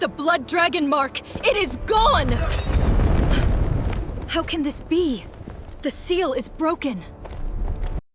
The blood dragon mark! It is gone! How can this be? The seal is broken.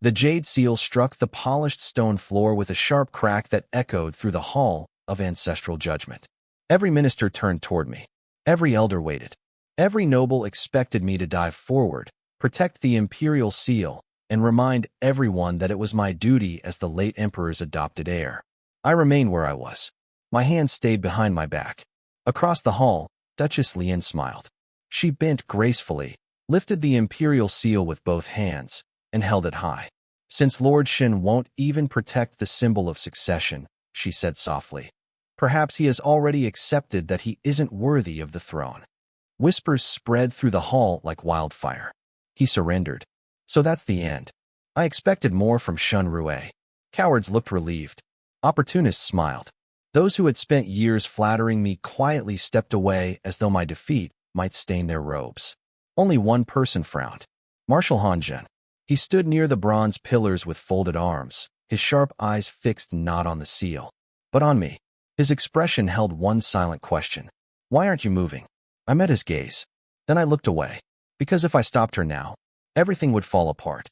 The jade seal struck the polished stone floor with a sharp crack that echoed through the hall of ancestral judgment. Every minister turned toward me. Every elder waited. Every noble expected me to dive forward, protect the Imperial seal, and remind everyone that it was my duty as the late Emperor's adopted heir. I remained where I was. My hands stayed behind my back. Across the hall, Duchess Lien smiled. She bent gracefully, lifted the Imperial seal with both hands, and held it high. Since Lord Shen won't even protect the symbol of succession, she said softly, perhaps he has already accepted that he isn't worthy of the throne. Whispers spread through the hall like wildfire. He surrendered. So that's the end. I expected more from Shun Rue. Cowards looked relieved. Opportunists smiled. Those who had spent years flattering me quietly stepped away as though my defeat might stain their robes. Only one person frowned. Marshal Hanjun. He stood near the bronze pillars with folded arms, his sharp eyes fixed not on the seal, but on me. His expression held one silent question. Why aren't you moving? I met his gaze. Then I looked away. Because if I stopped her now, everything would fall apart.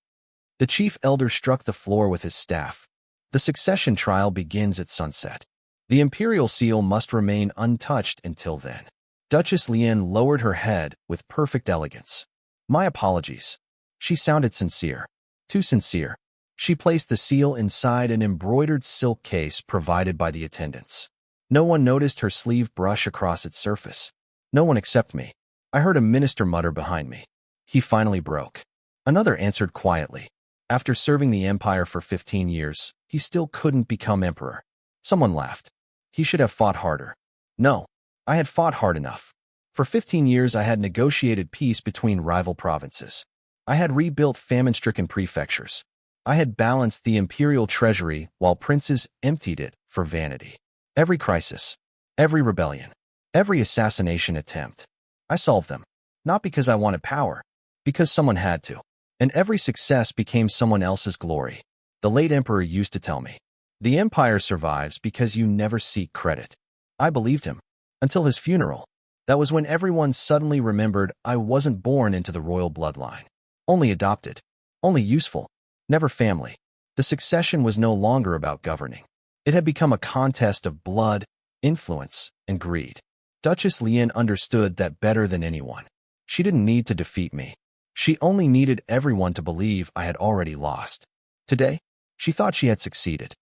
The chief elder struck the floor with his staff. The succession trial begins at sunset. The Imperial seal must remain untouched until then. Duchess Lien lowered her head with perfect elegance. My apologies. She sounded sincere. Too sincere. She placed the seal inside an embroidered silk case provided by the attendants. No one noticed her sleeve brush across its surface. No one except me. I heard a minister mutter behind me. He finally broke. Another answered quietly. After serving the Empire for 15 years, he still couldn't become emperor. Someone laughed. He should have fought harder. No, I had fought hard enough. For 15 years I had negotiated peace between rival provinces. I had rebuilt famine-stricken prefectures. I had balanced the imperial treasury while princes emptied it for vanity. Every crisis, every rebellion, every assassination attempt, I solved them. Not because I wanted power, because someone had to. And every success became someone else's glory. The late emperor used to tell me, the empire survives because you never seek credit. I believed him. Until his funeral. That was when everyone suddenly remembered I wasn't born into the royal bloodline. Only adopted. Only useful. Never family. The succession was no longer about governing. It had become a contest of blood, influence, and greed. Duchess Lien understood that better than anyone. She didn't need to defeat me. She only needed everyone to believe I had already lost. Today, she thought she had succeeded.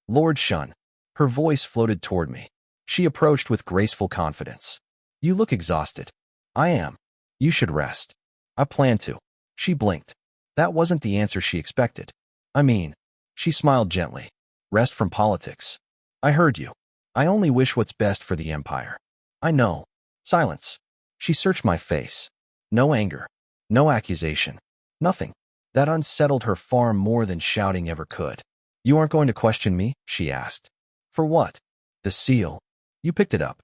Lord Shun. Her voice floated toward me. She approached with graceful confidence. You look exhausted. I am. You should rest. I plan to. She blinked. That wasn't the answer she expected. I mean, she smiled gently. Rest from politics. I heard you. I only wish what's best for the Empire. I know. Silence. She searched my face. No anger. No accusation. Nothing. That unsettled her far more than shouting ever could. You aren't going to question me? She asked. For what? The seal. You picked it up.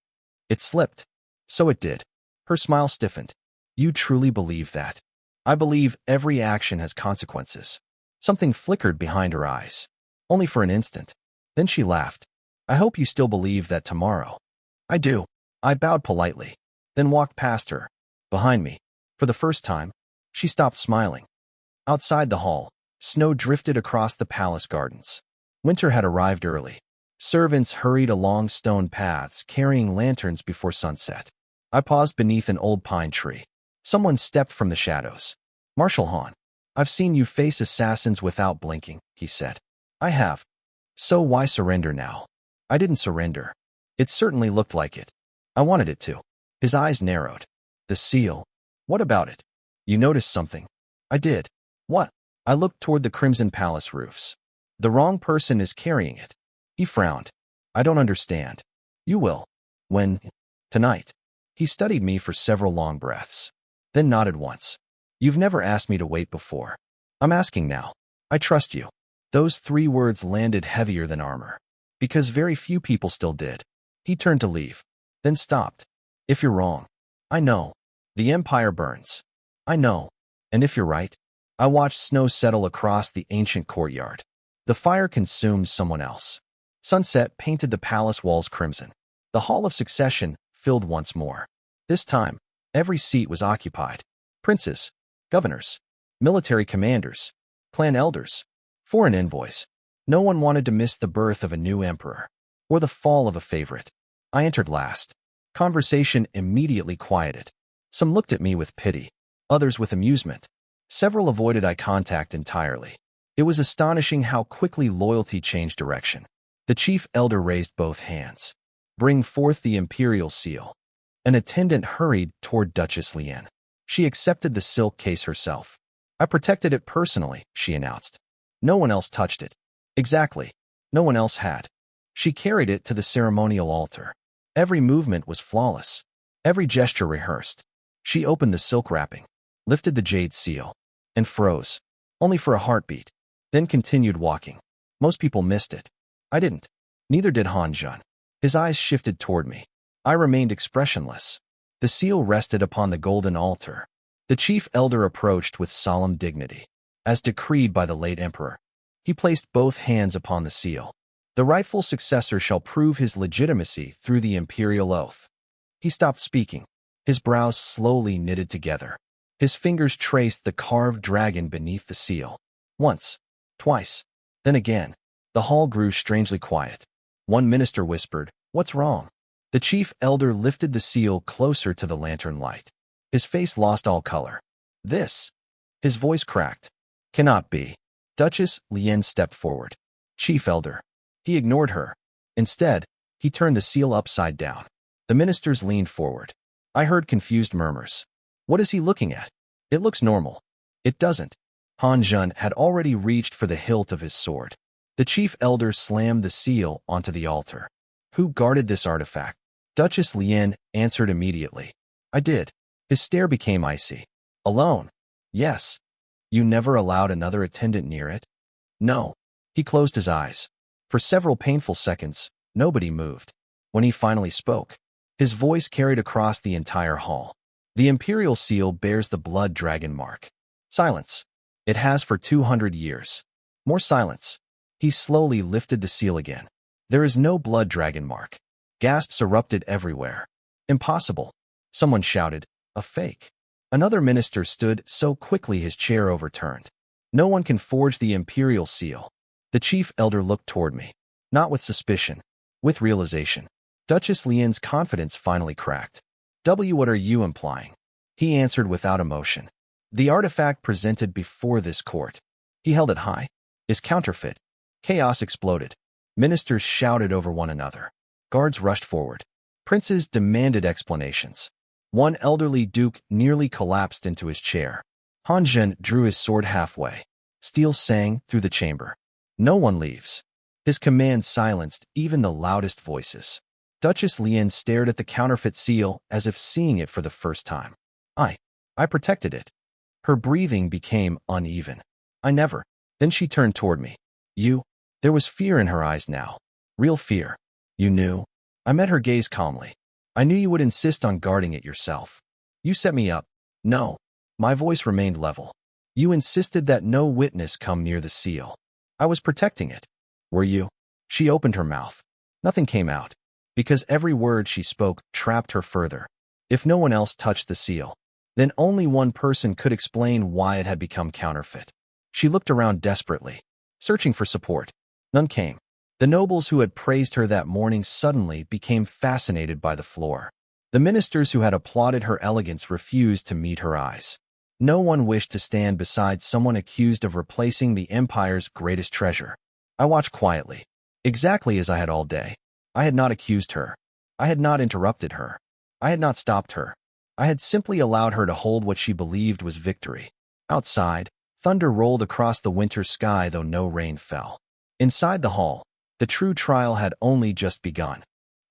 It slipped. So it did. Her smile stiffened. You truly believe that? I believe every action has consequences. Something flickered behind her eyes. Only for an instant. Then she laughed. I hope you still believe that tomorrow. I do. I bowed politely. Then walked past her. Behind me. For the first time, she stopped smiling. Outside the hall, snow drifted across the palace gardens. Winter had arrived early. Servants hurried along stone paths, carrying lanterns before sunset. I paused beneath an old pine tree. Someone stepped from the shadows. Marshal Han. I've seen you face assassins without blinking, he said. I have. So why surrender now? I didn't surrender. It certainly looked like it. I wanted it to. His eyes narrowed. The seal. What about it? You noticed something. I did. What? I looked toward the Crimson Palace roofs. The wrong person is carrying it. He frowned. I don't understand. You will. When? Tonight. He studied me for several long breaths. Then nodded once. You've never asked me to wait before. I'm asking now. I trust you. Those 3 words landed heavier than armor. Because very few people still did. He turned to leave. Then stopped. If you're wrong. I know. The Empire burns. I know. And if you're right. I watched snow settle across the ancient courtyard. The fire consumed someone else. Sunset painted the palace walls crimson. The Hall of Succession filled once more. This time, every seat was occupied. Princes, governors, military commanders, clan elders, foreign envoys. No one wanted to miss the birth of a new emperor or the fall of a favorite. I entered last. Conversation immediately quieted. Some looked at me with pity, others with amusement. Several avoided eye contact entirely. It was astonishing how quickly loyalty changed direction. The chief elder raised both hands. "Bring forth the Imperial seal." An attendant hurried toward Duchess Liane. She accepted the silk case herself. "I protected it personally," she announced. "No one else touched it." Exactly. No one else had. She carried it to the ceremonial altar. Every movement was flawless. Every gesture rehearsed. She opened the silk wrapping, lifted the jade seal, and froze, only for a heartbeat, then continued walking. Most people missed it. I didn't. Neither did Han Jun. His eyes shifted toward me. I remained expressionless. The seal rested upon the golden altar. The chief elder approached with solemn dignity. As decreed by the late emperor, he placed both hands upon the seal. "The rightful successor shall prove his legitimacy through the imperial oath." He stopped speaking. His brows slowly knitted together. His fingers traced the carved dragon beneath the seal. Once, twice, then again. The hall grew strangely quiet. One minister whispered, "What's wrong?" The chief elder lifted the seal closer to the lantern light. His face lost all color. "This," his voice cracked, "cannot be." Duchess Liane stepped forward. "Chief elder." He ignored her. Instead, he turned the seal upside down. The ministers leaned forward. I heard confused murmurs. "What is he looking at? It looks normal." "It doesn't." Han Jun had already reached for the hilt of his sword. The chief elder slammed the seal onto the altar. "Who guarded this artifact?" Duchess Liane answered immediately. "I did." His stare became icy. "Alone?" "Yes." "You never allowed another attendant near it?" "No." He closed his eyes. For several painful seconds, nobody moved. When he finally spoke, his voice carried across the entire hall. "The Imperial seal bears the blood dragon mark." Silence. "It has for 200 years. More silence." He slowly lifted the seal again. "There is no blood dragon mark." Gasps erupted everywhere. "Impossible." Someone shouted, "A fake." Another minister stood so quickly his chair overturned. "No one can forge the Imperial seal." The chief elder looked toward me, not with suspicion, with realization. Duchess Liane's confidence finally cracked. What are you implying?" He answered without emotion. "The artifact presented before this court." He held it high. "Is counterfeit." Chaos exploded. Ministers shouted over one another. Guards rushed forward. Princes demanded explanations. One elderly duke nearly collapsed into his chair. Han Jun drew his sword halfway. Steel sang through the chamber. "No one leaves." His command silenced even the loudest voices. Duchess Liane stared at the counterfeit seal as if seeing it for the first time. I protected it." Her breathing became uneven. "I never." Then she turned toward me. "You?" There was fear in her eyes now. Real fear. "You knew?" I met her gaze calmly. "I knew you would insist on guarding it yourself." "You set me up." "No." My voice remained level. "You insisted that no witness come near the seal." "I was protecting it." "Were you?" She opened her mouth. Nothing came out, because every word she spoke trapped her further. If no one else touched the seal, then only one person could explain why it had become counterfeit. She looked around desperately, searching for support. None came. The nobles who had praised her that morning suddenly became fascinated by the floor. The ministers who had applauded her elegance refused to meet her eyes. No one wished to stand beside someone accused of replacing the empire's greatest treasure. I watched quietly, exactly as I had all day. I had not accused her. I had not interrupted her. I had not stopped her. I had simply allowed her to hold what she believed was victory. Outside, thunder rolled across the winter sky though no rain fell. Inside the hall, the true trial had only just begun.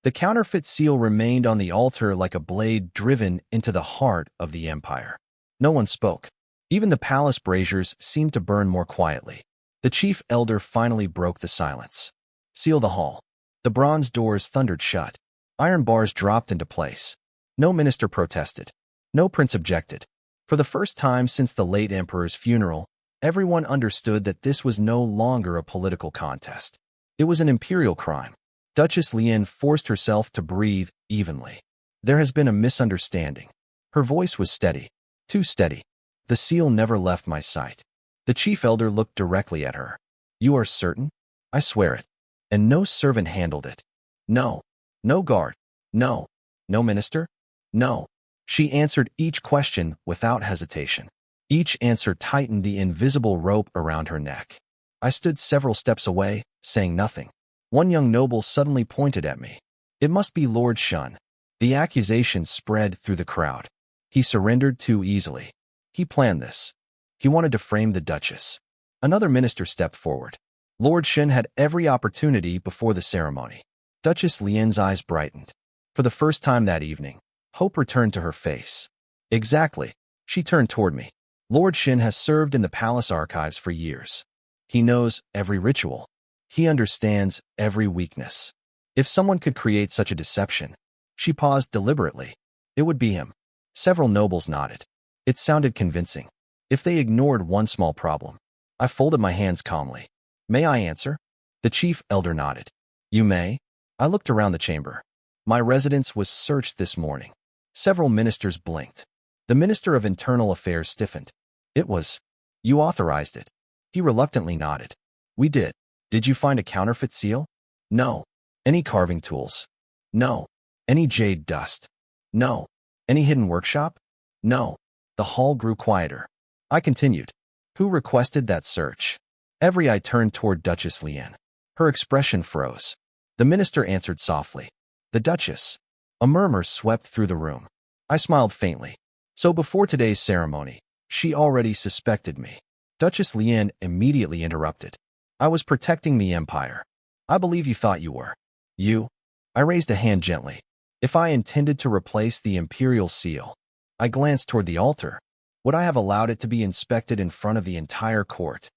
The counterfeit seal remained on the altar like a blade driven into the heart of the empire. No one spoke. Even the palace braziers seemed to burn more quietly. The chief elder finally broke the silence. "Seal the hall." The bronze doors thundered shut. Iron bars dropped into place. No minister protested. No prince objected. For the first time since the late emperor's funeral, everyone understood that this was no longer a political contest. It was an imperial crime. Duchess Lien forced herself to breathe evenly. There has been a misunderstanding. Her voice was steady, too steady. The seal never left my sight. The chief elder looked directly at her. You are certain? I swear it. And no servant handled it. No. No guard. No. No minister? No. She answered each question without hesitation. Each answer tightened the invisible rope around her neck. I stood several steps away, saying nothing. One young noble suddenly pointed at me. It must be Lord Shun. The accusation spread through the crowd. He surrendered too easily. He planned this. He wanted to frame the Duchess. Another minister stepped forward. Lord Shun had every opportunity before the ceremony. Duchess Lien's eyes brightened. For the first time that evening, hope returned to her face. Exactly. She turned toward me. Lord Shin has served in the palace archives for years. He knows every ritual. He understands every weakness. If someone could create such a deception, she paused deliberately. It would be him. Several nobles nodded. It sounded convincing. If they ignored one small problem. I folded my hands calmly. May I answer? The chief elder nodded. You may. I looked around the chamber. My residence was searched this morning. Several ministers blinked. The Minister of Internal Affairs stiffened. It was. You authorized it. He reluctantly nodded. We did. Did you find a counterfeit seal? No. Any carving tools? No. Any jade dust? No. Any hidden workshop? No. The hall grew quieter. I continued. Who requested that search? Every eye turned toward Duchess Lien. Her expression froze. The minister answered softly. The Duchess. A murmur swept through the room. I smiled faintly. So before today's ceremony, she already suspected me. Duchess Lien immediately interrupted. I was protecting the Empire. I believe you thought you were. You? I raised a hand gently. If I intended to replace the Imperial seal. I glanced toward the altar. Would I have allowed it to be inspected in front of the entire court?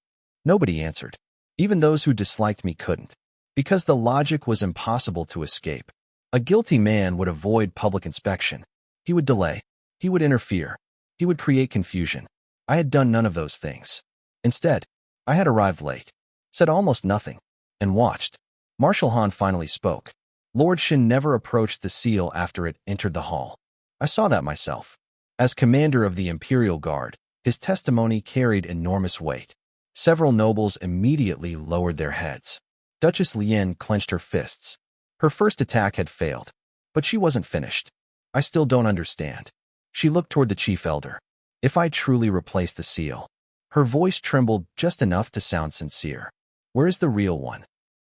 Nobody answered. Even those who disliked me couldn't. Because the logic was impossible to escape. A guilty man would avoid public inspection. He would delay. He would interfere. He would create confusion. I had done none of those things. Instead, I had arrived late, said almost nothing, and watched. Marshal Han finally spoke. Lord Shin never approached the seal after it entered the hall. I saw that myself. As commander of the Imperial Guard, his testimony carried enormous weight. Several nobles immediately lowered their heads. Duchess Lien clenched her fists. Her first attack had failed, but she wasn't finished. I still don't understand. She looked toward the chief elder. If I truly replace the seal. Her voice trembled just enough to sound sincere. Where is the real one?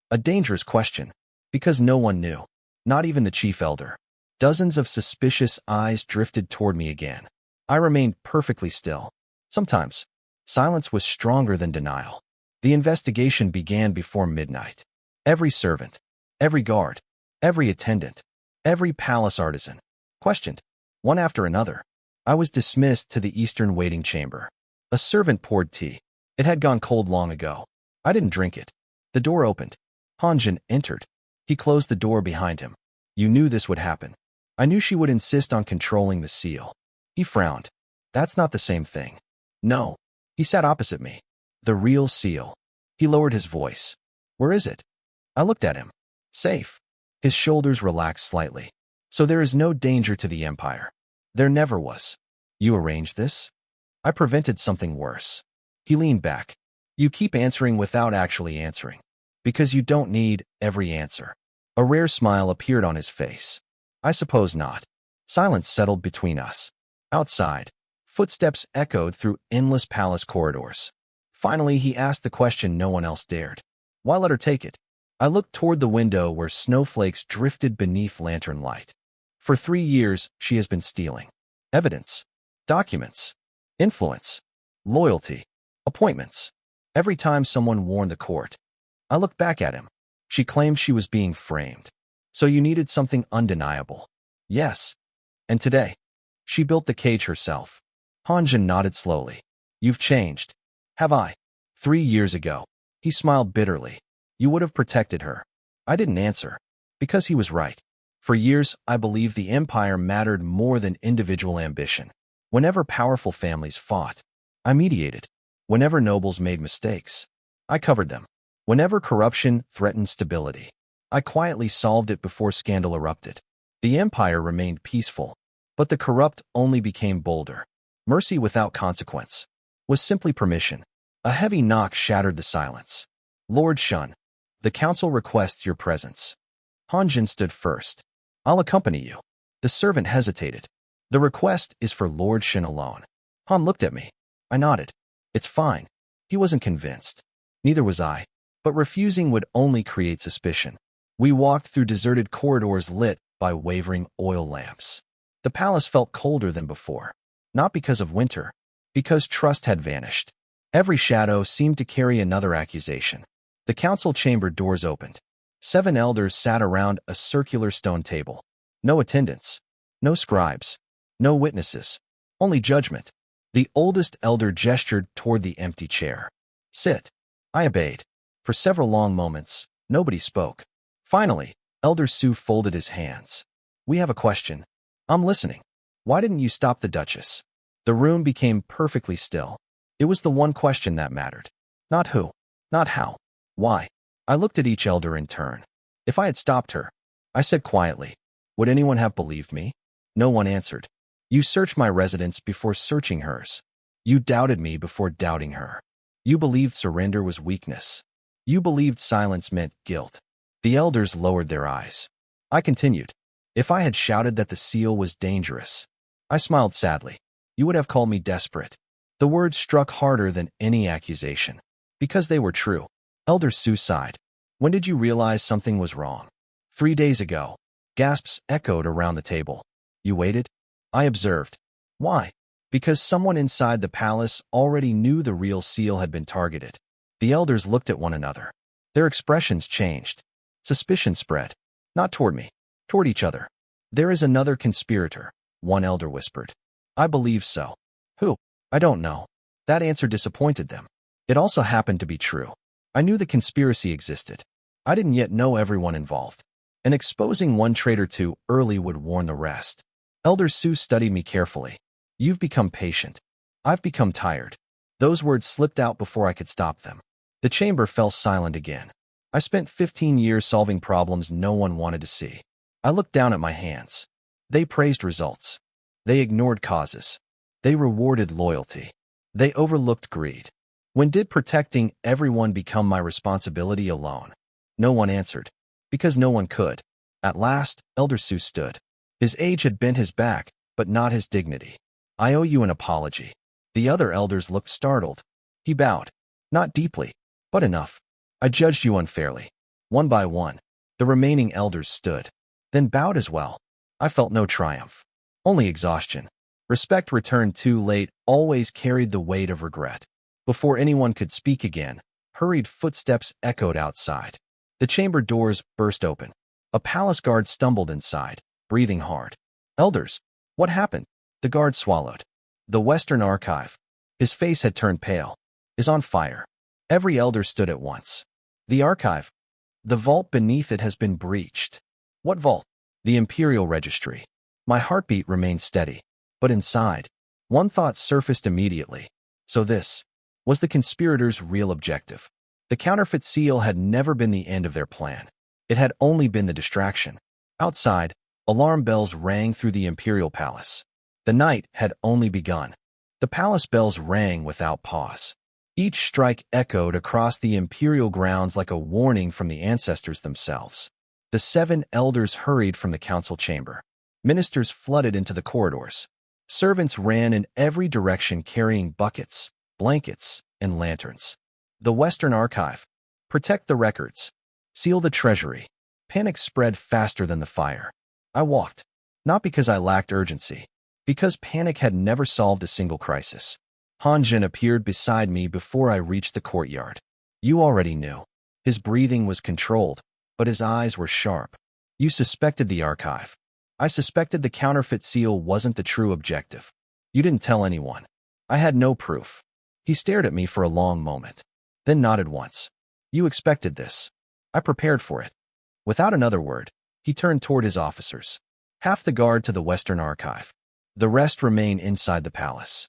A dangerous question, because no one knew, not even the chief elder. Dozens of suspicious eyes drifted toward me again. I remained perfectly still. Sometimes, silence was stronger than denial. The investigation began before midnight. Every servant, every guard, every attendant, every palace artisan, questioned, one after another. I was dismissed to the eastern waiting chamber. A servant poured tea. It had gone cold long ago. I didn't drink it. The door opened. Hanjin entered. He closed the door behind him. You knew this would happen. I knew she would insist on controlling the seal. He frowned. That's not the same thing. No. He sat opposite me. The real seal. He lowered his voice. Where is it? I looked at him. Safe. His shoulders relaxed slightly. So there is no danger to the Empire. There never was. You arranged this? I prevented something worse. He leaned back. You keep answering without actually answering. Because you don't need every answer. A rare smile appeared on his face. I suppose not. Silence settled between us. Outside, footsteps echoed through endless palace corridors. Finally, he asked the question no one else dared. Why let her take it? I looked toward the window where snowflakes drifted beneath lantern light. For 3 years, she has been stealing. Evidence. Documents. Influence. Loyalty. Appointments. Every time someone warned the court. I looked back at him. She claimed she was being framed. So you needed something undeniable. Yes. And today, she built the cage herself. Hanjin nodded slowly. You've changed. Have I? 3 years ago. He smiled bitterly. You would have protected her. I didn't answer. Because he was right. For years, I believed the Empire mattered more than individual ambition. Whenever powerful families fought, I mediated. Whenever nobles made mistakes, I covered them. Whenever corruption threatened stability, I quietly solved it before scandal erupted. The empire remained peaceful, but the corrupt only became bolder. Mercy without consequence was simply permission. A heavy knock shattered the silence. Lord Shun, the council requests your presence. Hanjin stood first. I'll accompany you. The servant hesitated. The request is for Lord Shun alone. Han looked at me. I nodded. It's fine. He wasn't convinced. Neither was I. But refusing would only create suspicion. We walked through deserted corridors lit by wavering oil lamps. The palace felt colder than before. Not because of winter, because trust had vanished. Every shadow seemed to carry another accusation. The council chamber doors opened. 7 elders sat around a circular stone table. No attendants. No scribes. No witnesses. Only judgment. The oldest elder gestured toward the empty chair. Sit. I obeyed. For several long moments, nobody spoke. Finally, Elder Su folded his hands. We have a question. I'm listening. Why didn't you stop the Duchess? The room became perfectly still. It was the one question that mattered. Not who. Not how. Why? I looked at each elder in turn. If I had stopped her, I said quietly, would anyone have believed me? No one answered. You searched my residence before searching hers. You doubted me before doubting her. You believed surrender was weakness. You believed silence meant guilt. The elders lowered their eyes. I continued. If I had shouted that the seal was dangerous, I smiled sadly. You would have called me desperate. The words struck harder than any accusation. Because they were true. Elder Su sighed. When did you realize something was wrong? 3 days ago. Gasps echoed around the table. You waited? I observed. Why? Because someone inside the palace already knew the real seal had been targeted. The elders looked at one another. Their expressions changed. Suspicion spread. Not toward me. Toward each other. There is another conspirator, one elder whispered. I believe so. Who? I don't know. That answer disappointed them. It also happened to be true. I knew the conspiracy existed. I didn't yet know everyone involved. And exposing one traitor too early would warn the rest. Elder Su studied me carefully. You've become patient. I've become tired. Those words slipped out before I could stop them. The chamber fell silent again. I spent 15 years solving problems no one wanted to see. I looked down at my hands. They praised results. They ignored causes. They rewarded loyalty. They overlooked greed. When did protecting everyone become my responsibility alone? No one answered. Because no one could. At last, Elder Su stood. His age had bent his back, but not his dignity. I owe you an apology. The other elders looked startled. He bowed. Not deeply, but enough. I judged you unfairly. One by one, the remaining elders stood. Then bowed as well. I felt no triumph. Only exhaustion. Respect returned too late always carried the weight of regret. Before anyone could speak again, hurried footsteps echoed outside. The chamber doors burst open. A palace guard stumbled inside, breathing hard. Elders, what happened? The guard swallowed. The Western Archive. His face had turned pale. Is on fire. Every elder stood at once. The archive. The vault beneath it has been breached. What vault? The Imperial registry. My heartbeat remained steady. But inside, one thought surfaced immediately. So this was the conspirators' real objective. The counterfeit seal had never been the end of their plan. It had only been the distraction. Outside, alarm bells rang through the Imperial Palace. The night had only begun. The palace bells rang without pause. Each strike echoed across the Imperial grounds like a warning from the ancestors themselves. The 7 elders hurried from the council chamber. Ministers flooded into the corridors. Servants ran in every direction carrying buckets, blankets, and lanterns. The Western Archive. Protect the records. Seal the treasury. Panic spread faster than the fire. I walked. Not because I lacked urgency. Because panic had never solved a single crisis. Hanjin appeared beside me before I reached the courtyard. You already knew. His breathing was controlled, but his eyes were sharp. You suspected the archive. I suspected the counterfeit seal wasn't the true objective. You didn't tell anyone. I had no proof. He stared at me for a long moment, then nodded once. You expected this. I prepared for it. Without another word, he turned toward his officers. Half the guard to the Western Archive. The rest remain inside the palace.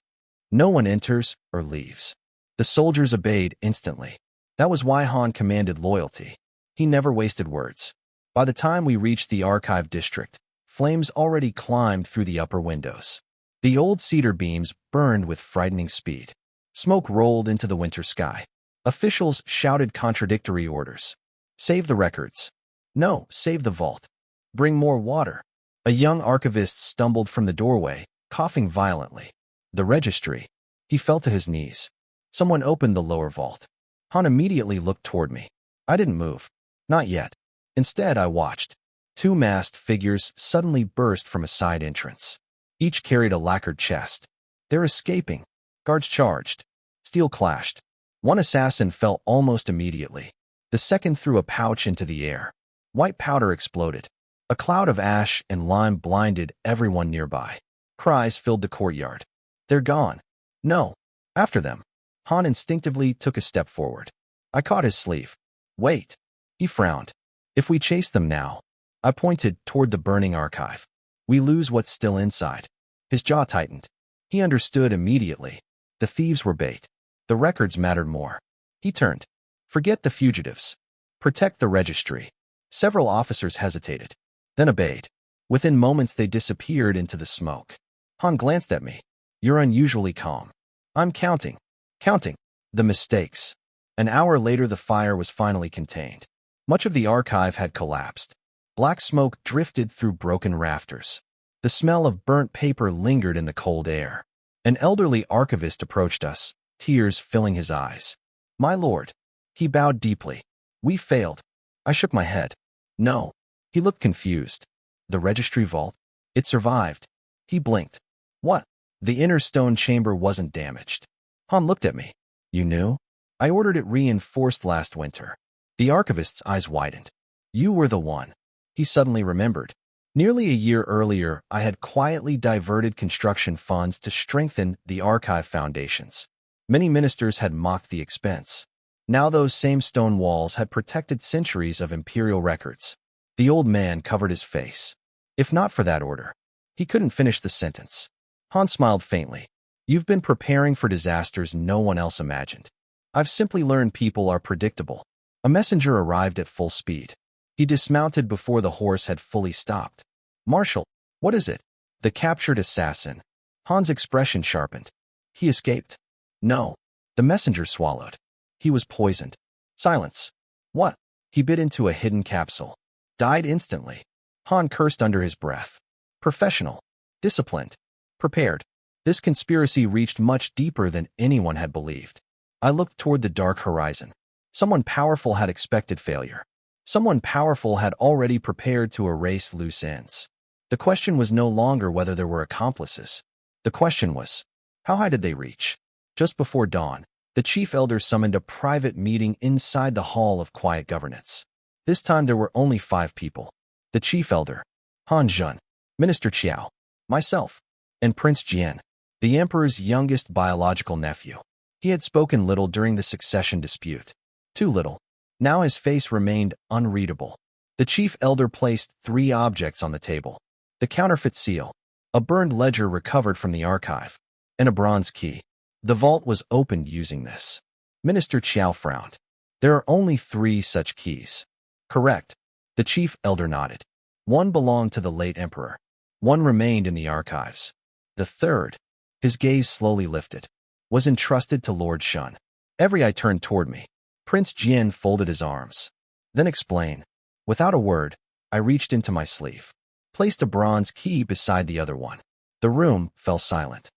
No one enters or leaves. The soldiers obeyed instantly. That was why Han commanded loyalty. He never wasted words. By the time we reached the archive district, flames already climbed through the upper windows. The old cedar beams burned with frightening speed. Smoke rolled into the winter sky. Officials shouted contradictory orders. Save the records. No, save the vault. Bring more water. A young archivist stumbled from the doorway, coughing violently. The registry. He fell to his knees. Someone opened the lower vault. Han immediately looked toward me. I didn't move. Not yet. Instead, I watched. Two masked figures suddenly burst from a side entrance. Each carried a lacquered chest. They're escaping. Guards charged. Steel clashed. One assassin fell almost immediately. The second threw a pouch into the air. White powder exploded. A cloud of ash and lime blinded everyone nearby. Cries filled the courtyard. They're gone. No. After them. Han instinctively took a step forward. I caught his sleeve. Wait. He frowned. If we chase them now. I pointed toward the burning archive. We lose what's still inside. His jaw tightened. He understood immediately. The thieves were bait. The records mattered more. He turned. Forget the fugitives. Protect the registry. Several officers hesitated, then obeyed. Within moments they disappeared into the smoke. Han glanced at me. You're unusually calm. I'm counting. Counting. The mistakes. An hour later the fire was finally contained. Much of the archive had collapsed. Black smoke drifted through broken rafters. The smell of burnt paper lingered in the cold air. An elderly archivist approached us, tears filling his eyes. My lord. He bowed deeply. We failed. I shook my head. No. He looked confused. The registry vault? It survived. He blinked. What? The inner stone chamber wasn't damaged. Han looked at me. You knew? I ordered it reinforced last winter. The archivist's eyes widened. You were the one. He suddenly remembered. Nearly a year earlier, I had quietly diverted construction funds to strengthen the archive foundations. Many ministers had mocked the expense. Now those same stone walls had protected centuries of Imperial records. The old man covered his face. If not for that order. He couldn't finish the sentence. Han smiled faintly. You've been preparing for disasters no one else imagined. I've simply learned people are predictable. A messenger arrived at full speed. He dismounted before the horse had fully stopped. Marshal, what is it? The captured assassin. Han's expression sharpened. He escaped. No. The messenger swallowed. He was poisoned. Silence. What? He bit into a hidden capsule. Died instantly. Han cursed under his breath. Professional. Disciplined. Prepared. This conspiracy reached much deeper than anyone had believed. I looked toward the dark horizon. Someone powerful had expected failure. Someone powerful had already prepared to erase loose ends. The question was no longer whether there were accomplices. The question was, how high did they reach? Just before dawn, the chief elder summoned a private meeting inside the Hall of Quiet Governance. This time there were only 5 people. The chief elder, Han Zhun, Minister Qiao, myself, and Prince Jian, the emperor's youngest biological nephew. He had spoken little during the succession dispute. Too little. Now his face remained unreadable. The chief elder placed 3 objects on the table. The counterfeit seal, a burned ledger recovered from the archive, and a bronze key. The vault was opened using this. Minister Qiao frowned. There are only 3 such keys. Correct. The chief elder nodded. 1 belonged to the late emperor. 1 remained in the archives. The 3rd, his gaze slowly lifted, was entrusted to Lord Shun. Every eye turned toward me. Prince Jian folded his arms. Then explain. Without a word, I reached into my sleeve, placed a bronze key beside the other one. The room fell silent.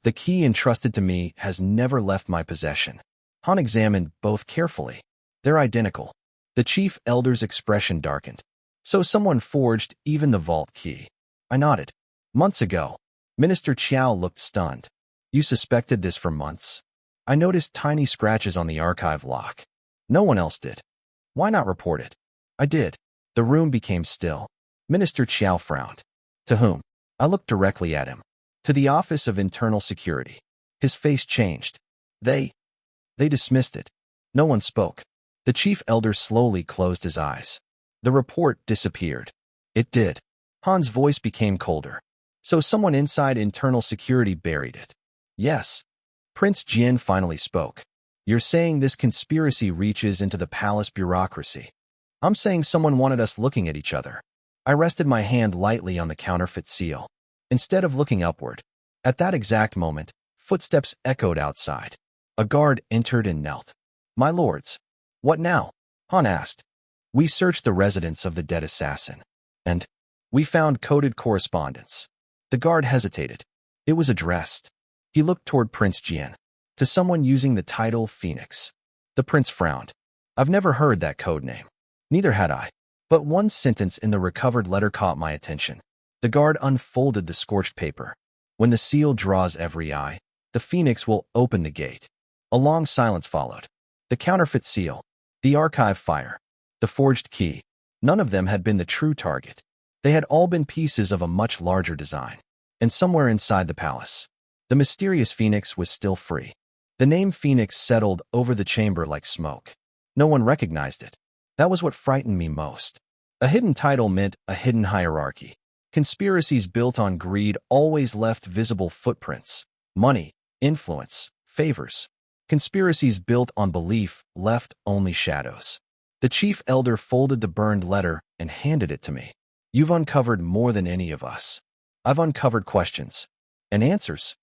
The key entrusted to me has never left my possession. Han examined both carefully. They're identical. The chief elder's expression darkened. So someone forged even the vault key. I nodded. Months ago. Minister Qiao looked stunned. You suspected this for months? I noticed tiny scratches on the archive lock. No one else did. Why not report it? I did. The room became still. Minister Qiao frowned. To whom? I looked directly at him. To the Office of Internal Security. His face changed. They dismissed it. No one spoke. The chief elder slowly closed his eyes. The report disappeared. It did. Han's voice became colder. So someone inside internal security buried it. Yes. Prince Jian finally spoke. You're saying this conspiracy reaches into the palace bureaucracy. I'm saying someone wanted us looking at each other. I rested my hand lightly on the counterfeit seal, instead of looking upward. At that exact moment, footsteps echoed outside. A guard entered and knelt. "My lords." "What now?" Han asked. "We searched the residence of the dead assassin, and we found coded correspondence." The guard hesitated. It was addressed. He looked toward Prince Jian, to someone using the title Phoenix. The prince frowned. "I've never heard that code name." Neither had I. But one sentence in the recovered letter caught my attention. The guard unfolded the scorched paper. "When the seal draws every eye, the Phoenix will open the gate." A long silence followed. The counterfeit seal, the archive fire, the forged key. None of them had been the true target. They had all been pieces of a much larger design. And somewhere inside the palace, the mysterious Phoenix was still free. The name Phoenix settled over the chamber like smoke. No one recognized it. That was what frightened me most. A hidden title meant a hidden hierarchy. Conspiracies built on greed always left visible footprints. Money, influence, favors. Conspiracies built on belief left only shadows. The chief elder folded the burned letter and handed it to me. "You've uncovered more than any of us." "I've uncovered questions. And answers."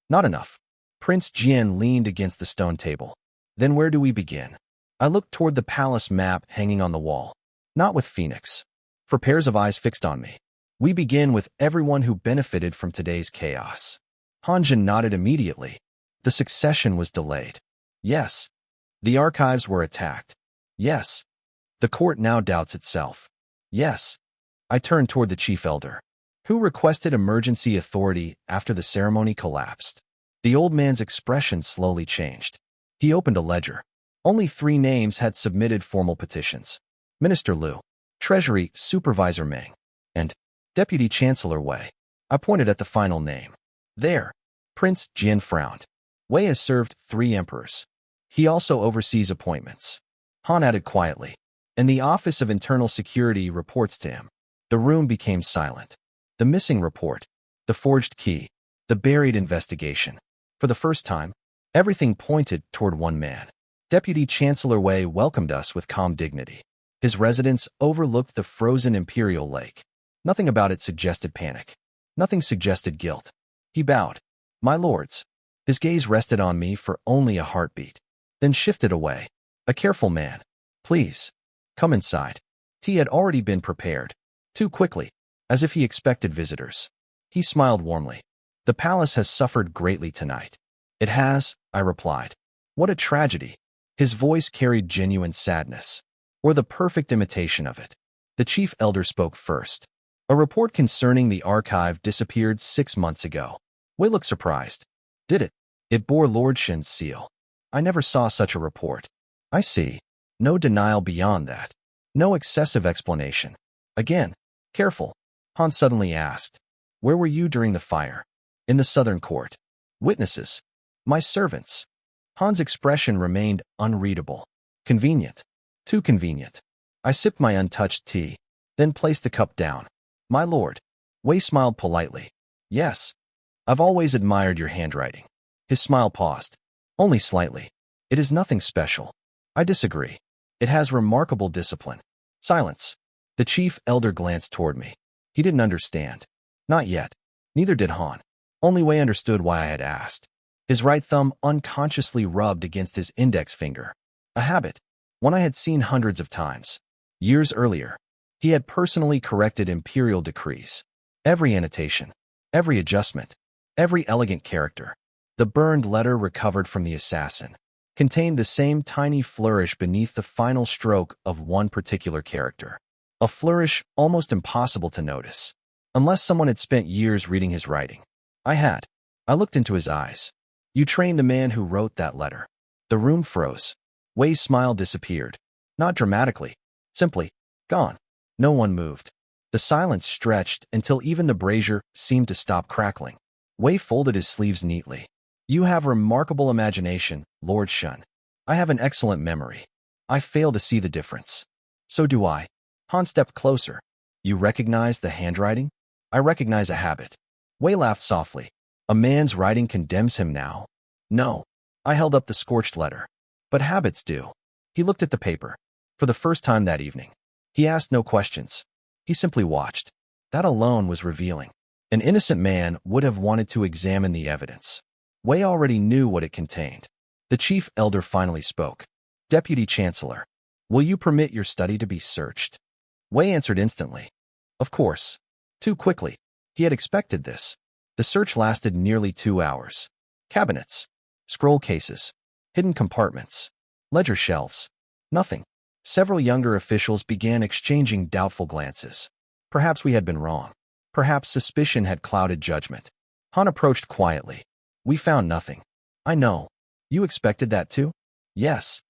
"Not enough." Prince Jian leaned against the stone table. "Then where do we begin?" I looked toward the palace map hanging on the wall. Not with Phoenix. For pairs of eyes fixed on me. "We begin with everyone who benefited from today's chaos." Hanjin nodded immediately. The succession was delayed. "Yes." "The archives were attacked." "Yes." "The court now doubts itself." "Yes." I turned toward the chief elder, who requested emergency authority after the ceremony collapsed. The old man's expression slowly changed. He opened a ledger. Only 3 names had submitted formal petitions. Minister Liu, Treasury Supervisor Meng, and Deputy Chancellor Wei. I pointed at the final name. "There." Prince Jian frowned. "Wei has served 3 emperors. He also oversees appointments." Han added quietly. "And the Office of Internal Security reports to him." The room became silent. The missing report, the forged key, the buried investigation. For the first time, everything pointed toward one man. Deputy Chancellor Wei welcomed us with calm dignity. His residence overlooked the frozen Imperial lake. Nothing about it suggested panic. Nothing suggested guilt. He bowed. "My lords." His gaze rested on me for only a heartbeat, then shifted away. "A careful man. Please, come inside." Tea had already been prepared. Too quickly, as if he expected visitors. He smiled warmly. "The palace has suffered greatly tonight." "It has," I replied. "What a tragedy." His voice carried genuine sadness, or the perfect imitation of it. The chief elder spoke first. "A report concerning the archive disappeared 6 months ago." Wei looked surprised. "Did it?" "It bore Lord Shen's seal." "I never saw such a report." "I see." No denial beyond that. No excessive explanation. Again, "Careful," Han suddenly asked. "Where were you during the fire?" "In the southern court." "Witnesses?" "My servants." Han's expression remained unreadable. "Convenient. Too convenient." I sipped my untouched tea, then placed the cup down. "My lord." Wei smiled politely. "Yes. I've always admired your handwriting." His smile paused. "Only slightly. It is nothing special." "I disagree. It has remarkable discipline." Silence. The chief elder glanced toward me. He didn't understand. Not yet. Neither did Han. Only Wei understood why I had asked. His right thumb unconsciously rubbed against his index finger. A habit, one I had seen hundreds of times. Years earlier, he had personally corrected Imperial decrees. Every annotation, every adjustment, every elegant character. The burned letter recovered from the assassin contained the same tiny flourish beneath the final stroke of one particular character. A flourish almost impossible to notice, unless someone had spent years reading his writing. I had. I looked into his eyes. "You trained the man who wrote that letter." The room froze. Wei's smile disappeared. Not dramatically. Simply, gone. No one moved. The silence stretched until even the brazier seemed to stop crackling. Wei folded his sleeves neatly. "You have remarkable imagination, Lord Shun. I have an excellent memory. I fail to see the difference." "So do I." Han stepped closer. "You recognize the handwriting?" "I recognize a habit." Wei laughed softly. "A man's writing condemns him now?" "No." I held up the scorched letter. "But habits do." He looked at the paper. For the first time that evening, He asked no questions. He simply watched. That alone was revealing. An innocent man would have wanted to examine the evidence. Wei already knew what it contained. The chief elder finally spoke. Deputy Chancellor, will you permit your study to be searched? Wei answered instantly. Of course. Too quickly. He had expected this. The search lasted nearly 2 hours. Cabinets, scroll cases, hidden compartments, ledger shelves. Nothing. Several younger officials began exchanging doubtful glances. Perhaps we had been wrong. Perhaps suspicion had clouded judgment. Han approached quietly. We found nothing. I know. You expected that too? Yes.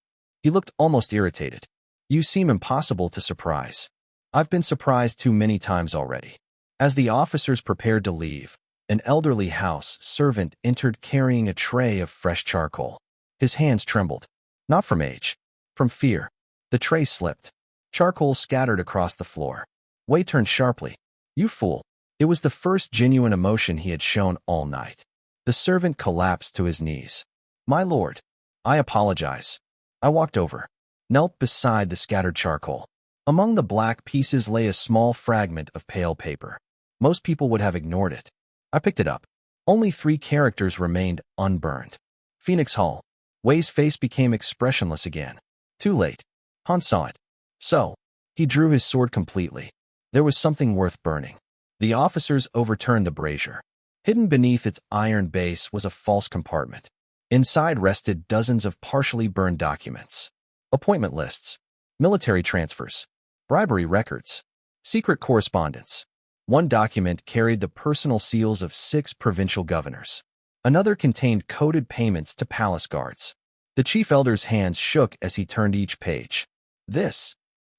He looked almost irritated. You seem impossible to surprise. I've been surprised too many times already. As the officers prepared to leave, an elderly house servant entered carrying a tray of fresh charcoal. His hands trembled. Not from age. From fear. The tray slipped. Charcoal scattered across the floor. Wei turned sharply. You fool. It was the first genuine emotion he had shown all night. The servant collapsed to his knees. My lord. I apologize. I walked over. Knelt beside the scattered charcoal. Among the black pieces lay a small fragment of pale paper. Most people would have ignored it. I picked it up. Only 3 characters remained unburned. Phoenix Hall. Wei's face became expressionless again. Too late. Han saw it. So, he drew his sword completely. There was something worth burning. The officers overturned the brazier. Hidden beneath its iron base was a false compartment. Inside rested dozens of partially burned documents. Appointment lists. Military transfers. Bribery records. Secret correspondence. One document carried the personal seals of 6 provincial governors. Another contained coded payments to palace guards. The chief elder's hands shook as he turned each page. This,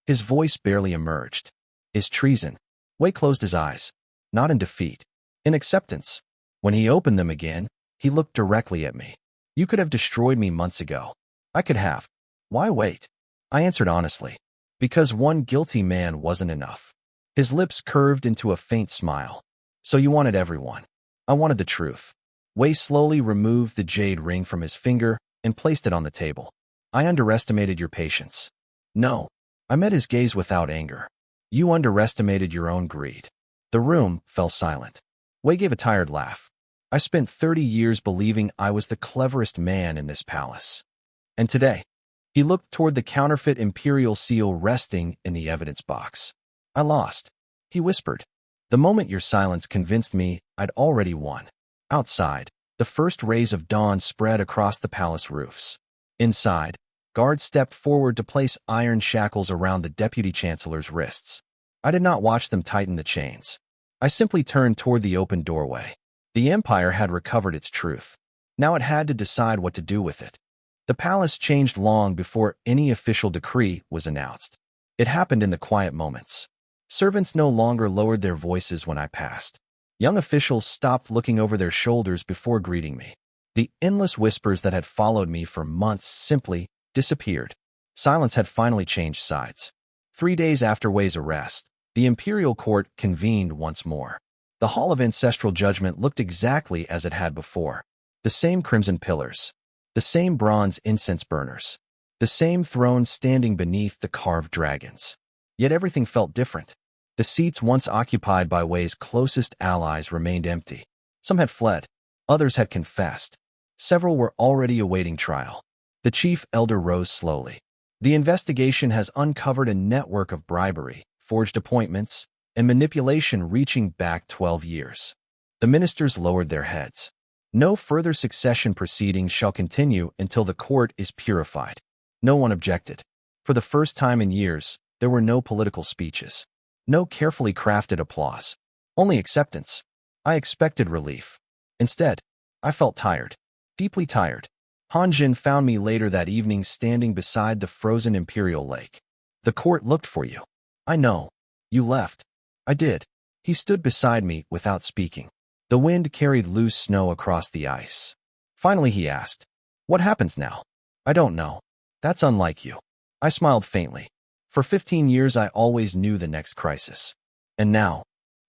his voice barely emerged, is treason. Wei closed his eyes, not in defeat, in acceptance. When he opened them again, he looked directly at me. You could have destroyed me months ago. I could have. Why wait? I answered honestly. Because one guilty man wasn't enough. His lips curved into a faint smile. So you wanted everyone. I wanted the truth. Wei slowly removed the jade ring from his finger and placed it on the table. I underestimated your patience. No. I met his gaze without anger. You underestimated your own greed. The room fell silent. Wei gave a tired laugh. I spent 30 years believing I was the cleverest man in this palace. And today, he looked toward the counterfeit Imperial seal resting in the evidence box. I lost, he whispered. The moment your silence convinced me I'd already won. Outside, the first rays of dawn spread across the palace roofs. Inside, guards stepped forward to place iron shackles around the deputy chancellor's wrists. I did not watch them tighten the chains. I simply turned toward the open doorway. The Empire had recovered its truth. Now it had to decide what to do with it. The palace changed long before any official decree was announced. It happened in the quiet moments. Servants no longer lowered their voices when I passed. Young officials stopped looking over their shoulders before greeting me. The endless whispers that had followed me for months simply disappeared. Silence had finally changed sides. 3 days after Wei's arrest, the Imperial Court convened once more. The Hall of Ancestral Judgment looked exactly as it had before. The same crimson pillars. The same bronze incense burners. The same throne standing beneath the carved dragons. Yet everything felt different. The seats once occupied by Wei's closest allies remained empty. Some had fled. Others had confessed. Several were already awaiting trial. The chief elder rose slowly. The investigation has uncovered a network of bribery, forged appointments, and manipulation reaching back 12 years. The ministers lowered their heads. No further succession proceedings shall continue until the court is purified. No one objected. For the first time in years, there were no political speeches. No carefully crafted applause. Only acceptance. I expected relief. Instead, I felt tired. Deeply tired. Han Jin found me later that evening standing beside the frozen Imperial lake. The court looked for you. I know. You left. I did. He stood beside me without speaking. The wind carried loose snow across the ice. Finally he asked, "What happens now?" "I don't know. That's unlike you." I smiled faintly. For 15 years I always knew the next crisis. And now,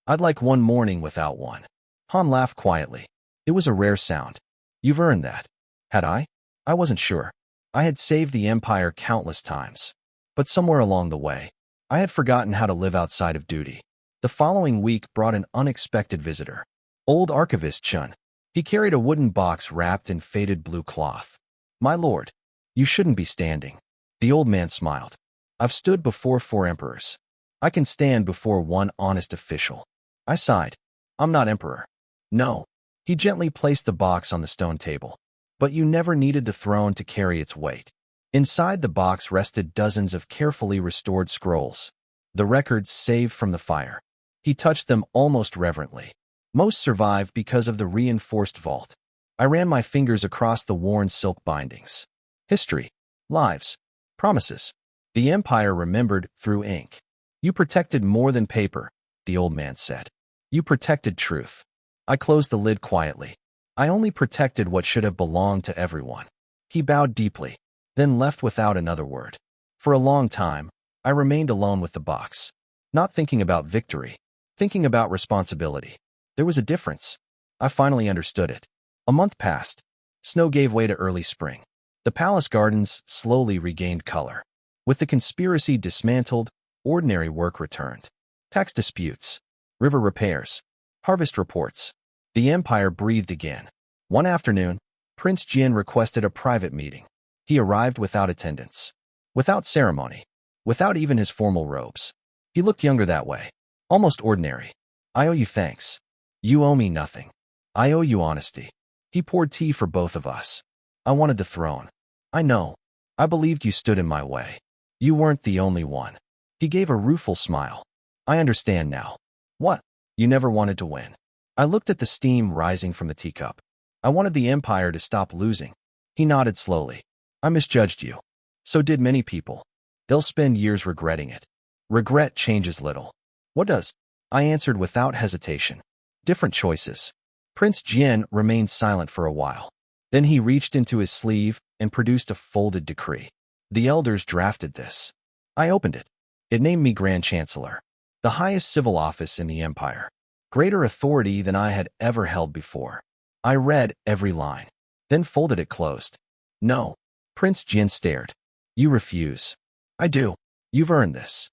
I'd like one morning without one. Han laughed quietly. It was a rare sound. You've earned that. Had I? I wasn't sure. I had saved the Empire countless times. But somewhere along the way, I had forgotten how to live outside of duty. The following week brought an unexpected visitor. Old Archivist Chun. He carried a wooden box wrapped in faded blue cloth. "My lord, you shouldn't be standing." The old man smiled. "I've stood before 4 emperors. I can stand before one honest official." I sighed. "I'm not emperor." "No." He gently placed the box on the stone table. "But you never needed the throne to carry its weight." Inside the box rested dozens of carefully restored scrolls, the records saved from the fire. He touched them almost reverently. Most survived because of the reinforced vault. I ran my fingers across the worn silk bindings. History, lives, promises. The Empire remembered through ink. "You protected more than paper," the old man said. "You protected truth." I closed the lid quietly. "I only protected what should have belonged to everyone." He bowed deeply, then left without another word. For a long time, I remained alone with the box, not thinking about victory, thinking about responsibility. There was a difference. I finally understood it. A month passed. Snow gave way to early spring. The palace gardens slowly regained color. With the conspiracy dismantled, ordinary work returned. Tax disputes, river repairs, harvest reports. The Empire breathed again. One afternoon, Prince Jin requested a private meeting. He arrived without attendance, without ceremony, without even his formal robes. He looked younger that way, almost ordinary. "I owe you thanks. You owe me nothing. I owe you honesty." He poured tea for both of us. "I wanted the throne. I know. I believed you stood in my way. You weren't the only one." He gave a rueful smile. "I understand now." "What?" "You never wanted to win." I looked at the steam rising from the teacup. "I wanted the Empire to stop losing." He nodded slowly. "I misjudged you. So did many people. They'll spend years regretting it." "Regret changes little." "What does?" I answered without hesitation. "Different choices." Prince Jian remained silent for a while. Then he reached into his sleeve and produced a folded decree. "The elders drafted this." I opened it. It named me Grand Chancellor, the highest civil office in the Empire. Greater authority than I had ever held before. I read every line, then folded it closed. "No." Prince Jin stared. "You refuse." "I do. You've earned this."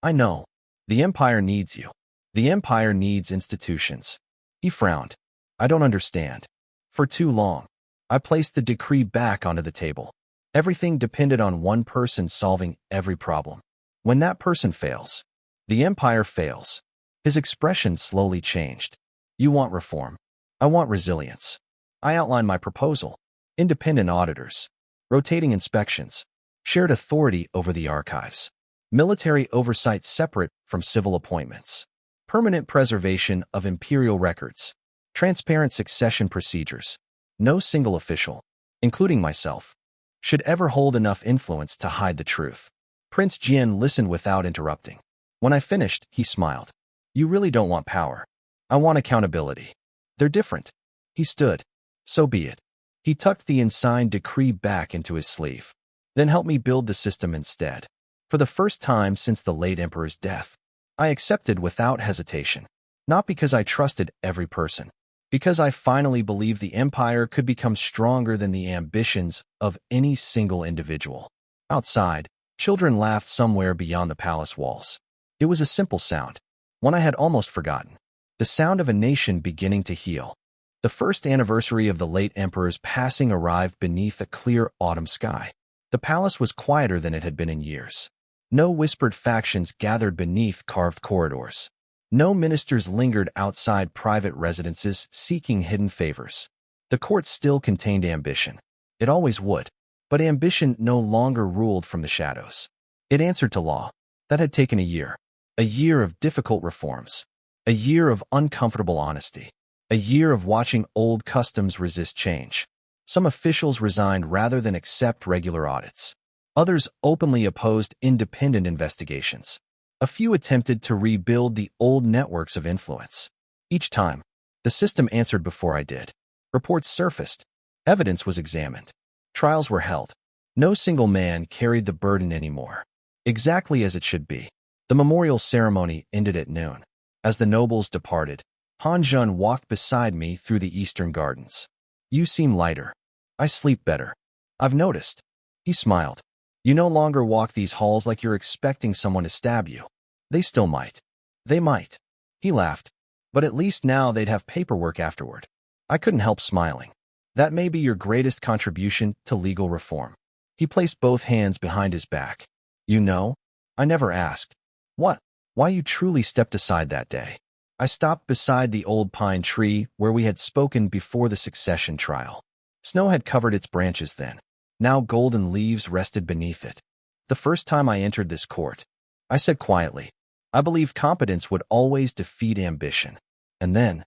"I know. The Empire needs you. The Empire needs institutions." He frowned. "I don't understand." For too long, I placed the decree back onto the table. Everything depended on one person solving every problem. When that person fails, the Empire fails. His expression slowly changed. "You want reform. I want resilience." I outlined my proposal. Independent auditors, rotating inspections, shared authority over the archives, military oversight separate from civil appointments, permanent preservation of imperial records, transparent succession procedures. No single official, including myself, should ever hold enough influence to hide the truth. Prince Jian listened without interrupting. When I finished, he smiled. "You really don't want power. I want accountability." "They're different." He stood. "So be it." He tucked the unsigned decree back into his sleeve, then helped me build the system instead. For the first time since the late emperor's death, I accepted without hesitation. Not because I trusted every person, because I finally believed the Empire could become stronger than the ambitions of any single individual. Outside, children laughed somewhere beyond the palace walls. It was a simple sound, one I had almost forgotten. The sound of a nation beginning to heal. The first anniversary of the late emperor's passing arrived beneath a clear autumn sky. The palace was quieter than it had been in years. No whispered factions gathered beneath carved corridors. No ministers lingered outside private residences seeking hidden favors. The court still contained ambition. It always would. But ambition no longer ruled from the shadows. It answered to law. That had taken a year. A year of difficult reforms. A year of uncomfortable honesty. A year of watching old customs resist change. Some officials resigned rather than accept regular audits. Others openly opposed independent investigations. A few attempted to rebuild the old networks of influence. Each time, the system answered before I did. Reports surfaced. Evidence was examined. Trials were held. No single man carried the burden anymore. Exactly as it should be. The memorial ceremony ended at noon. As the nobles departed, Han Jun walked beside me through the eastern gardens. "You seem lighter." "I sleep better." "I've noticed." He smiled. You no longer walk these halls like you're expecting someone to stab you. They still might. They might. He laughed. But at least now they'd have paperwork afterward. I couldn't help smiling. That may be your greatest contribution to legal reform. He placed both hands behind his back. You know, I never asked. What? Why you truly stepped aside that day. I stopped beside the old pine tree where we had spoken before the succession trial. Snow had covered its branches then. Now golden leaves rested beneath it. The first time I entered this court, I said quietly, I believed competence would always defeat ambition. And then,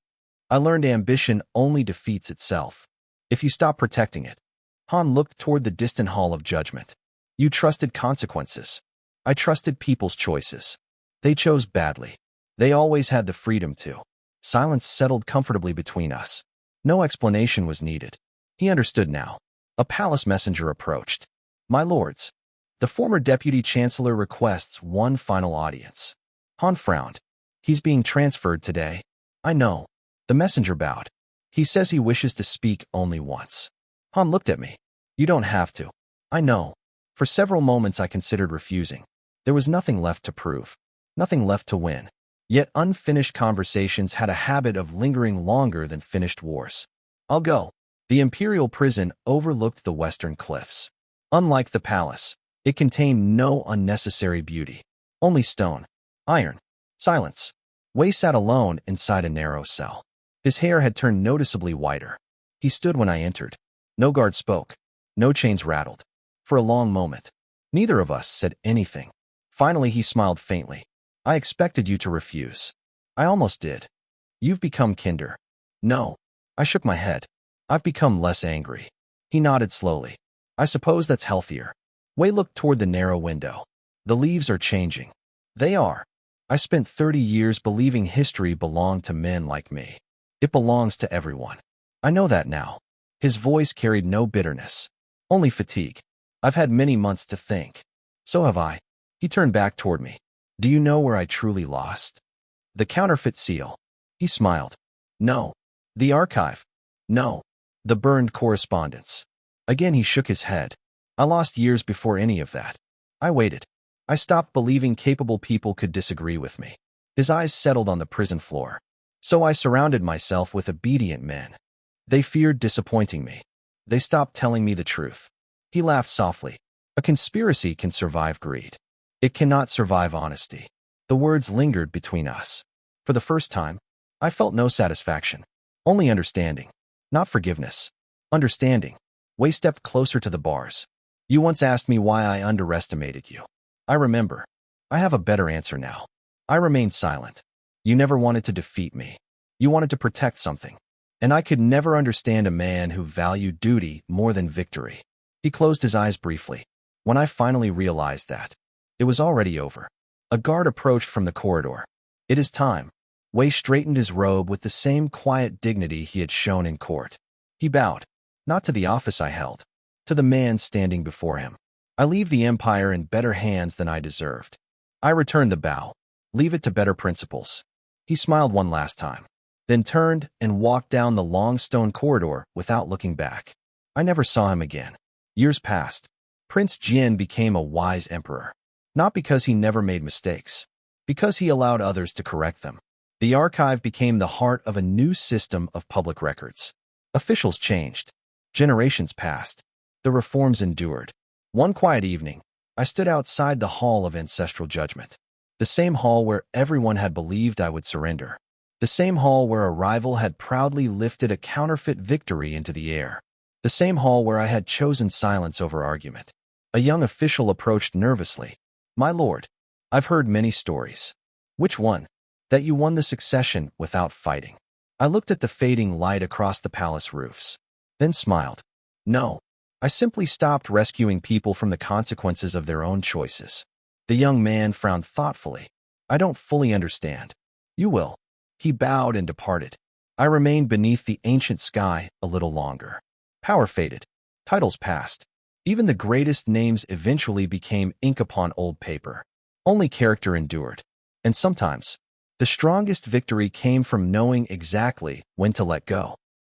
I learned ambition only defeats itself if you stop protecting it. Han looked toward the distant hall of judgment. You trusted consequences. I trusted people's choices. They chose badly. They always had the freedom to. Silence settled comfortably between us. No explanation was needed. He understood now. A palace messenger approached. My lords, the former deputy chancellor requests one final audience. Han frowned. He's being transferred today. I know. The messenger bowed. He says he wishes to speak only once. Han looked at me. You don't have to. I know. For several moments I considered refusing. There was nothing left to prove. Nothing left to win. Yet unfinished conversations had a habit of lingering longer than finished wars. I'll go. The Imperial prison overlooked the western cliffs. Unlike the palace, it contained no unnecessary beauty. Only stone, iron, silence. Wei sat alone inside a narrow cell. His hair had turned noticeably whiter. He stood when I entered. No guard spoke. No chains rattled. For a long moment, neither of us said anything. Finally, he smiled faintly. I expected you to refuse. I almost did. You've become kinder. No. I shook my head. I've become less angry. He nodded slowly. I suppose that's healthier. Wei looked toward the narrow window. The leaves are changing. They are. I spent 30 years believing history belonged to men like me. It belongs to everyone. I know that now. His voice carried no bitterness. Only fatigue. I've had many months to think. So have I. He turned back toward me. Do you know where I truly lost? The counterfeit seal. He smiled. No. The archive. No. The burned correspondence. Again he shook his head. I lost years before any of that. I waited. I stopped believing capable people could disagree with me. His eyes settled on the prison floor. So I surrounded myself with obedient men. They feared disappointing me. They stopped telling me the truth. He laughed softly. A conspiracy can survive greed. It cannot survive honesty. The words lingered between us. For the first time, I felt no satisfaction. Only understanding. Not forgiveness. Understanding. Wei stepped closer to the bars. You once asked me why I underestimated you. I remember. I have a better answer now. I remained silent. You never wanted to defeat me. You wanted to protect something. And I could never understand a man who valued duty more than victory. He closed his eyes briefly. When I finally realized that, it was already over. A guard approached from the corridor. It is time. Wei straightened his robe with the same quiet dignity he had shown in court. He bowed, not to the office I held, to the man standing before him. I leave the empire in better hands than I deserved. I returned the bow. Leave it to better principles. He smiled one last time, then turned and walked down the long stone corridor without looking back. I never saw him again. Years passed. Prince Jian became a wise emperor. Not because he never made mistakes, because he allowed others to correct them. The archive became the heart of a new system of public records. Officials changed. Generations passed. The reforms endured. One quiet evening, I stood outside the hall of ancestral judgment. The same hall where everyone had believed I would surrender. The same hall where a rival had proudly lifted a counterfeit victory into the air. The same hall where I had chosen silence over argument. A young official approached nervously. My lord, I've heard many stories. Which one? That you won the succession without fighting. I looked at the fading light across the palace roofs, then smiled. No, I simply stopped rescuing people from the consequences of their own choices. The young man frowned thoughtfully. I don't fully understand. You will. He bowed and departed. I remained beneath the ancient sky a little longer. Power faded. Titles passed. Even the greatest names eventually became ink upon old paper. Only character endured. And sometimes, the strongest victory came from knowing exactly when to let go.